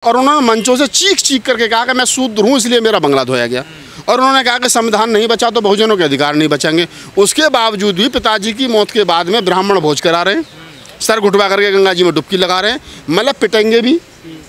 और उन्होंने मंचों से चीख चीख करके कहा कि मैं शूद्र हूँ इसलिए मेरा बंगला धोया गया। और उन्होंने कहा कि संविधान नहीं बचा तो बहुजनों के अधिकार नहीं बचेंगे। उसके बावजूद भी पिताजी की मौत के बाद में ब्राह्मण भोज करा रहे हैं, सर घुटवा करके गंगा जी में डुबकी लगा रहे हैं। मतलब पिटेंगे भी,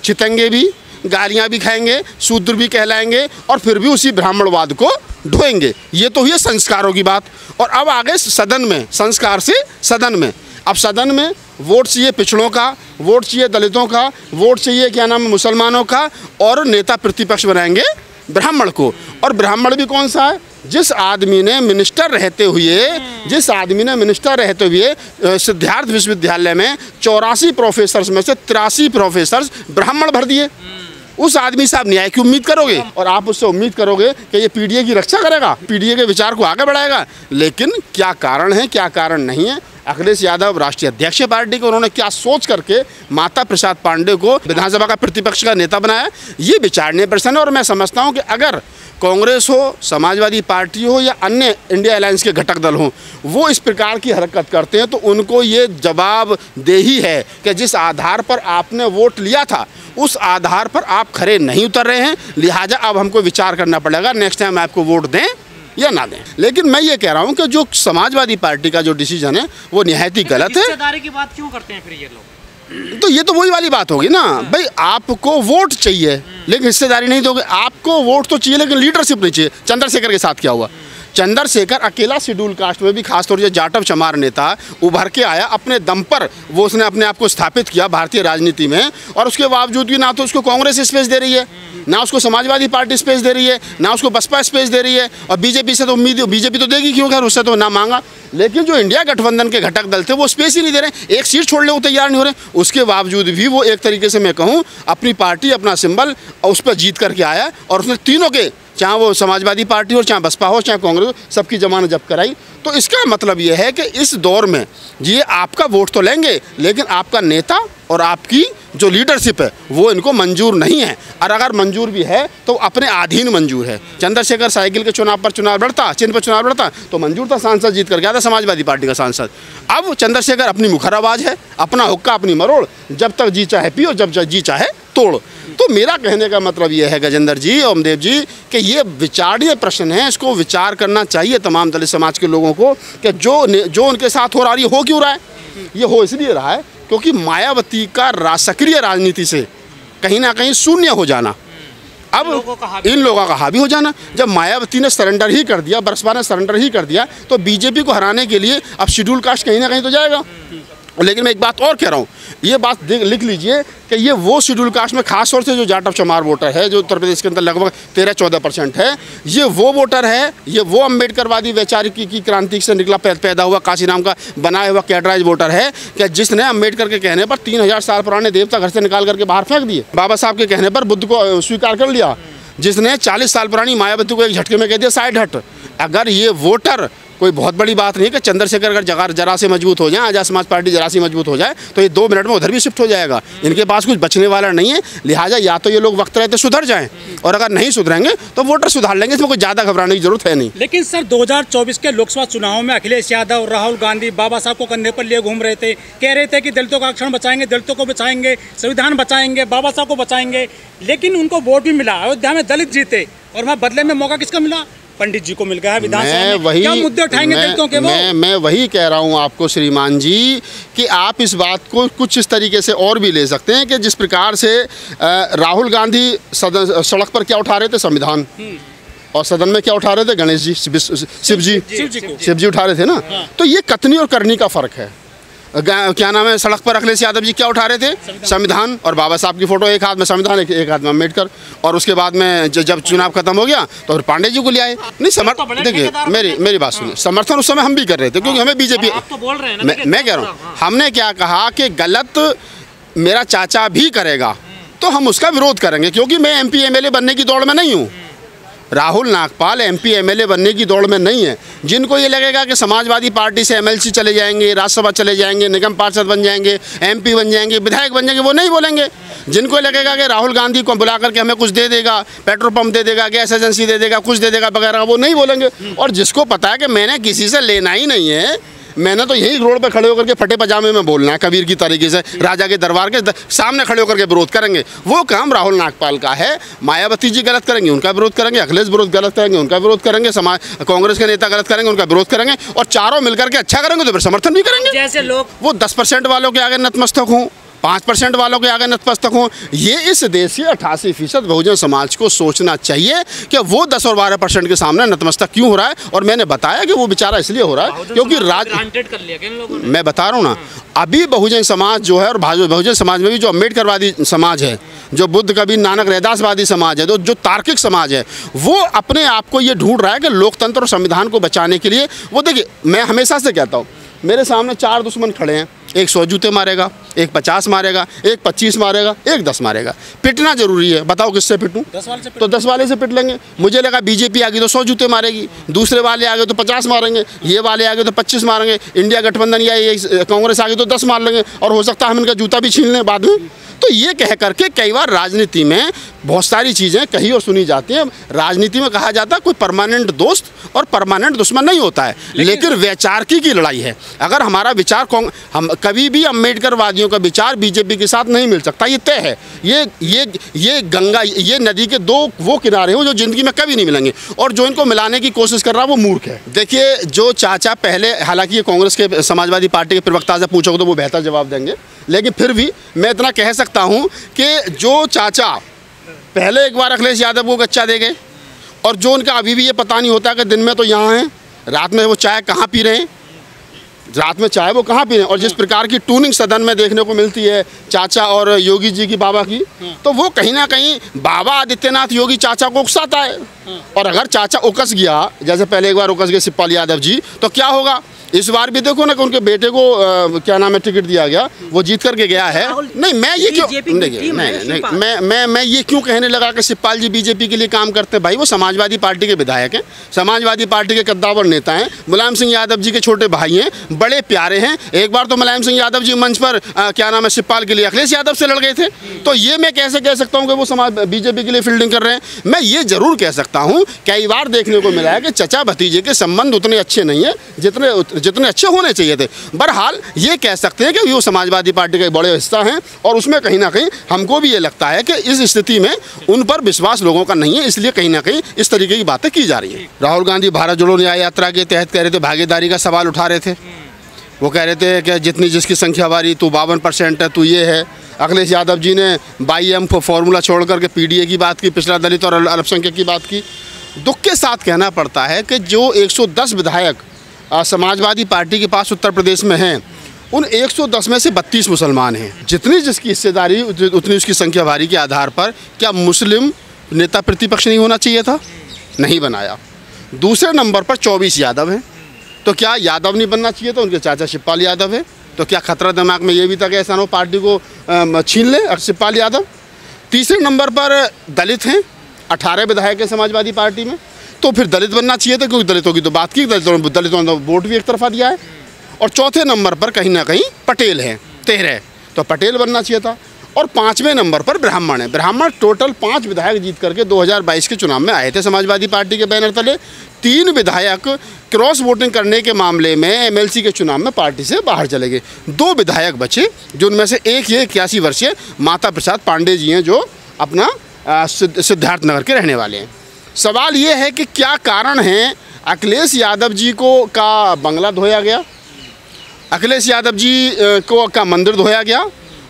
छितेंगे भी, गालियाँ भी खाएंगे, शूद्र भी कहलाएंगे और फिर भी उसी ब्राह्मणवाद को ढोएंगे। ये तो हुई संस्कारों की बात। और अब आगे सदन में, संस्कार से सदन में, अब सदन में वोट चाहिए पिछड़ों का, वोट चाहिए दलितों का, वोट चाहिए क्या नाम है मुसलमानों का, और नेता प्रतिपक्ष बनाएंगे ब्राह्मण को। और ब्राह्मण भी कौन सा है? जिस आदमी ने मिनिस्टर रहते हुए सिद्धार्थ विश्वविद्यालय में 84 प्रोफेसर्स में से 83 प्रोफेसर्स ब्राह्मण भर दिए, उस आदमी से आप न्याय की उम्मीद करोगे? और आप उससे उम्मीद करोगे कि ये पीडीए की रक्षा करेगा, पीडीए के विचार को आगे बढ़ाएगा? लेकिन क्या कारण है, क्या कारण नहीं है? अखिलेश यादव राष्ट्रीय अध्यक्ष पार्टी को उन्होंने क्या सोच करके माता प्रसाद पांडे को विधानसभा का प्रतिपक्ष का नेता बनाया, ये विचारणीय प्रश्न है। और मैं समझता हूँ कि अगर कांग्रेस हो, समाजवादी पार्टी हो या अन्य इंडिया अलायंस के घटक दल हों, वो इस प्रकार की हरकत करते हैं तो उनको ये जवाबदेही है कि जिस आधार पर आपने वोट लिया था उस आधार पर आप खरे नहीं उतर रहे हैं, लिहाजा अब हमको विचार करना पड़ेगा नेक्स्ट टाइम आपको वोट दें या ना दें। लेकिन मैं ये कह रहा हूँ कि जो समाजवादी पार्टी का जो डिसीजन है वो निहायत ही गलत है। हिस्सेदारी की बात क्यों करते हैं फिर ये लोग? तो ये तो वही वाली बात होगी ना भाई, आपको वोट चाहिए लेकिन हिस्सेदारी नहीं दोगे। आपको वोट तो चाहिए लेकिन लीडरशिप नहीं चाहिए। चंद्रशेखर के साथ क्या हुआ? चंद्रशेखर अकेला शेड्यूल कास्ट में भी खासतौर से जाटव चमार नेता उभर के आया, अपने दम पर वो उसने अपने आप को स्थापित किया भारतीय राजनीति में। और उसके बावजूद भी ना तो उसको कांग्रेस स्पेस दे रही है, ना उसको समाजवादी पार्टी स्पेस दे रही है, ना उसको बसपा स्पेस दे रही है। और बीजेपी से तो उम्मीद, बीजेपी तो देगी क्यों, खैर उससे तो ना मांगा। लेकिन जो इंडिया गठबंधन के घटक दल थे वो स्पेस ही नहीं दे रहे, एक सीट छोड़ने को तैयार नहीं हो रहे। उसके बावजूद भी वो एक तरीके से मैं कहूँ अपनी पार्टी, अपना सिंबल उस पर जीत करके आया। और उसने तीनों के, चाहे वो समाजवादी पार्टी हो, चाहे बसपा हो, चाहे कांग्रेस हो, सबकी जमानत जब्त कराई। तो इसका मतलब ये है कि इस दौर में ये आपका वोट तो लेंगे लेकिन आपका नेता और आपकी जो लीडरशिप है वो इनको मंजूर नहीं है। और अगर मंजूर भी है तो अपने अधीन मंजूर है। चंद्रशेखर साइकिल के चुनाव पर चुनाव लड़ता, चिन्ह पर चुनाव लड़ता तो मंजूर था, सांसद जीत कर गया था समाजवादी पार्टी का सांसद। अब चंद्रशेखर अपनी मुखर आवाज़ है, अपना हुक्का अपनी मरोड़, जब तक जी चाहे पियो, जब जी चाहे तोड़। तो मेरा कहने का मतलब ये है गजेंद्र जी, ओमदेव जी, कि ये विचारणीय प्रश्न है, इसको विचार करना चाहिए तमाम दलित समाज के लोगों को कि जो उनके साथ हो रहा है ये हो क्यों रहा है? ये हो इसलिए रहा है क्योंकि मायावती का सक्रिय राजनीति से कहीं ना कहीं शून्य हो जाना, अब इन लोगों का हावी हो जाना। जब मायावती ने सरेंडर ही कर दिया, बसपा ने सरेंडर ही कर दिया, तो बीजेपी को हराने के लिए अब शेड्यूल कास्ट कहीं ना कहीं तो जाएगा। लेकिन मैं एक बात और कह रहा हूँ, ये बात लिख लीजिए कि ये वो शेड्यूल कास्ट में खास तौर से जो जाटव चमार वोटर है, जो उत्तर प्रदेश के अंदर लगभग 13-14% है, ये वो वोटर है, ये वो अम्बेडकरवादी वैचारिक की क्रांति से निकला पैदा हुआ काशीराम का बनाया हुआ कैडराइज वोटर है कि जिसने अम्बेडकर के कहने पर 3000 साल पुराने देवता घर से निकाल करके बाहर फेंक दिए, बाबा साहब के कहने पर बुद्ध को स्वीकार कर लिया, जिसने 40 साल पुरानी मायावती को एक झटके में कह दिया साइड हट। अगर ये वोटर, कोई बहुत बड़ी बात नहीं कि चंद्रशेखर अगर जरा से मजबूत हो जाए, आजाद समाज पार्टी जरा सी मजबूत हो जाए तो ये 2 मिनट में उधर भी शिफ्ट हो जाएगा। इनके पास कुछ बचने वाला नहीं है। लिहाजा या तो ये लोग वक्त रहते सुधर जाएं और अगर नहीं सुधरेंगे तो वोटर सुधार लेंगे, इसमें कोई ज़्यादा घबराने की जरूरत है नहीं। लेकिन सर 2024 के लोकसभा चुनाव में अखिलेश यादव, राहुल गांधी बाबा साहब को कंधे पर लिए घूम रहे थे, कह रहे थे कि दलितों का आरक्षण बचाएंगे, दलितों को बचाएंगे, संविधान बचाएंगे, बाबा साहब को बचाएंगे। लेकिन उनको वोट भी मिला, अयोध्या में दलित जीते और वहाँ बदले में मौका किसका मिला? पंडित जी को मिल गया विधानसभा में। क्या मुद्दे उठाएंगे दलितों के? मैं वही कह रहा हूँ आपको श्रीमान जी कि आप इस बात को कुछ इस तरीके से और भी ले सकते हैं कि जिस प्रकार से राहुल गांधी सड़क पर क्या उठा रहे थे? संविधान। और सदन में क्या उठा रहे थे? गणेश जी, शिव जी उठा रहे थे ना। तो ये कथनी और करनी का फर्क है। क्या नाम है, सड़क पर अखिलेश यादव जी क्या उठा रहे थे? संविधान और बाबा साहब की फोटो, एक हाथ में संविधान, एक हाथ में अम्बेडकर। और उसके बाद में जब चुनाव खत्म हो गया तो फिर पांडे जी को ले आए। नहीं समर्थन, देखिए मेरी बात सुनिए, समर्थन उस समय हम भी कर रहे थे क्योंकि हमें बीजेपी, मैं कह रहा हूँ, हमने क्या कहा कि गलत मेरा चाचा भी करेगा तो हम उसका विरोध करेंगे क्योंकि मैं MP MLA बनने की दौड़ में नहीं हूँ। राहुल नागपाल MP MLA बनने की दौड़ में नहीं है। जिनको ये लगेगा कि समाजवादी पार्टी से MLC चले जाएंगे, राज्यसभा चले जाएंगे, निगम पार्षद बन जाएंगे, MP बन जाएंगे, विधायक बन जाएंगे, वो नहीं बोलेंगे। जिनको लगेगा कि राहुल गांधी को बुला करके हमें कुछ दे देगा, पेट्रोल पंप दे देगा, गैस एजेंसी दे देगा, कुछ दे देगा वगैरह, वो नहीं बोलेंगे। और जिसको पता है कि मैंने किसी से लेना ही नहीं है, मैंने तो यही रोड पे खड़े होकर के फटे पजामे में बोलना है कबीर की तरीके से, राजा के दरबार के सामने खड़े होकर के विरोध करेंगे। वो काम राहुल नागपाल का है। मायावती जी गलत करेंगे, उनका विरोध करेंगे। अखिलेश गलत करेंगे, उनका विरोध करेंगे। कांग्रेस के नेता गलत करेंगे, उनका विरोध करेंगे। और चारों मिलकर के अच्छा करेंगे तो फिर समर्थन भी करेंगे। जैसे लोग वो 10% वालों के आगे नतमस्तक हों, 5% वालों के आगे नतमस्तक हों। ये इस देश के 88% बहुजन समाज को सोचना चाहिए कि वो 10 और 12% के सामने नतमस्तक क्यों हो रहा है। और मैंने बताया कि वो बेचारा इसलिए हो रहा है क्योंकि ग्रांटेड कर लिया किन लोगों ने। मैं बता रहा हूँ ना, अभी बहुजन समाज जो है, और बहुजन समाज में भी जो अम्बेडकरवादी समाज है, जो बुद्ध कबीर नानक रैदासवादी समाज है, जो तार्किक समाज है, वो अपने आप को ये ढूंढ रहा है कि लोकतंत्र और संविधान को बचाने के लिए। वो देखिए, मैं हमेशा से कहता हूँ, मेरे सामने 4 दुश्मन खड़े हैं, एक 100 जूते मारेगा, एक 50 मारेगा, एक 25 मारेगा, एक 10 मारेगा। पिटना जरूरी है, बताओ किससे पिटूं? 10 वाले से तो 10 वाले से पिट लेंगे। मुझे लगा बीजेपी आ गई तो 100 जूते मारेगी, दूसरे वाले आ गए तो 50 मारेंगे, ये वाले आ गए तो 25 मारेंगे, इंडिया गठबंधन या ये कांग्रेस आ गई तो 10 मार लेंगे, और हो सकता है हम इनका जूता भी छीन लें बाद में। तो ये कह करके कई बार राजनीति में बहुत सारी चीज़ें कही और सुनी जाती हैं। राजनीति में कहा जाता है कोई परमानेंट दोस्त और परमानेंट दुश्मन नहीं होता है, लेकिन वैचारिकी की लड़ाई है। अगर हमारा विचार हम कभी भी अम्बेडकरवादियों का विचार बीजेपी के साथ नहीं मिल सकता, ये तय है। ये गंगा, ये नदी के 2 वो किनारे हैं जो ज़िंदगी में कभी नहीं मिलेंगे, और जो इनको मिलाने की कोशिश कर रहा है वो मूर्ख है। देखिए, जो चाचा पहले, हालांकि ये कांग्रेस के समाजवादी पार्टी के प्रवक्ता से पूछोगे तो वो बेहतर जवाब देंगे, लेकिन फिर भी मैं इतना कह सकता हूँ कि जो चाचा पहले एक बार अखिलेश यादव को गच्चा दे गए, और जो उनका अभी भी ये पता नहीं होता कि दिन में तो यहाँ हैं, रात में वो चाय कहाँ पी रहे हैं, रात में चाय वो कहाँ पी रहे हैं। और जिस प्रकार की टूनिंग सदन में देखने को मिलती है चाचा और योगी जी की, बाबा की, तो वो कहीं ना कहीं बाबा आदित्यनाथ योगी चाचा को उकसाता है। और अगर चाचा उकस गया, जैसे पहले एक बार उकस गए शिवपाल यादव जी, तो क्या होगा? इस बार भी देखो ना कि उनके बेटे को क्या नाम है, टिकट दिया गया, वो जीत करके गया है। नहीं, मैं ये क्यों मैं ये क्यों कहने लगा कि शिवपाल जी बीजेपी के लिए काम करते हैं? भाई, वो समाजवादी पार्टी के विधायक हैं, समाजवादी पार्टी के कद्दावर नेता हैं, मुलायम सिंह यादव जी के छोटे भाई हैं, बड़े प्यारे हैं। एक बार तो मुलायम सिंह यादव जी मंच पर क्या नाम है, शिवपाल के लिए अखिलेश यादव से लड़ गए थे। तो ये मैं कैसे कह सकता हूँ कि वो बीजेपी के लिए फील्डिंग कर रहे हैं? मैं ये जरूर कह सकता हूँ, कई बार देखने को मिला है कि चचा भतीजे के संबंध उतने अच्छे नहीं है जितने अच्छे होने चाहिए थे। बहरहाल ये कह सकते हैं कि वो समाजवादी पार्टी का एक बड़े हिस्सा हैं, और उसमें कहीं ना कहीं हमको भी ये लगता है कि इस स्थिति में उन पर विश्वास लोगों का नहीं है, इसलिए कहीं ना कहीं इस तरीके की बातें की जा रही हैं। राहुल गांधी भारत जोड़ो न्याय यात्रा के तहत कह रहे थे, भागीदारी का सवाल उठा रहे थे। वो कह रहे थे कि जितनी जिसकी संख्या वारी, तू 52% है, तू ये है। अखिलेश यादव जी ने बाईएम फॉर्मूला छोड़ करके पीडीए की बात की, पिछड़ा दलित और अल्पसंख्यक की बात की। दुख के साथ कहना पड़ता है कि जो 110 विधायक समाजवादी पार्टी के पास उत्तर प्रदेश में हैं, उन 110 में से 32 मुसलमान हैं। जितनी जिसकी हिस्सेदारी उतनी उसकी संख्या भारी के आधार पर क्या मुस्लिम नेता प्रतिपक्ष नहीं होना चाहिए था? नहीं बनाया। दूसरे नंबर पर 24 यादव हैं, तो क्या यादव नहीं बनना चाहिए था? उनके चाचा शिवपाल यादव है, तो क्या खतरा दिमाग में ये भी था कि ऐसा ना हो पार्टी को छीन ले शिवपाल यादव? तीसरे नंबर पर दलित हैं, 18 विधायक हैं समाजवादी पार्टी में, तो फिर दलित बनना चाहिए था, क्योंकि दलितों की तो बात की, दलितों ने वोट भी एक तरफा दिया है। और चौथे नंबर पर कहीं ना कहीं पटेल हैं, 13, तो पटेल बनना चाहिए था। और 5वें नंबर पर ब्राह्मण है। ब्राह्मण टोटल 5 विधायक जीत करके 2022 के चुनाव में आए थे समाजवादी पार्टी के बैनर तले। 3 विधायक क्रॉस वोटिंग करने के मामले में एमएलसी के चुनाव में पार्टी से बाहर चले गए। 2 विधायक बचे, जो उनमें से एक ये 81 वर्षीय माता प्रसाद पांडे जी हैं, जो अपना सिद्धार्थनगर के रहने वाले हैं। सवाल ये है कि क्या कारण है अखिलेश यादव जी का बंगला धोया गया, अखिलेश यादव जी का मंदिर धोया गया,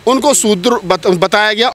उनको शूद्र बताया गया,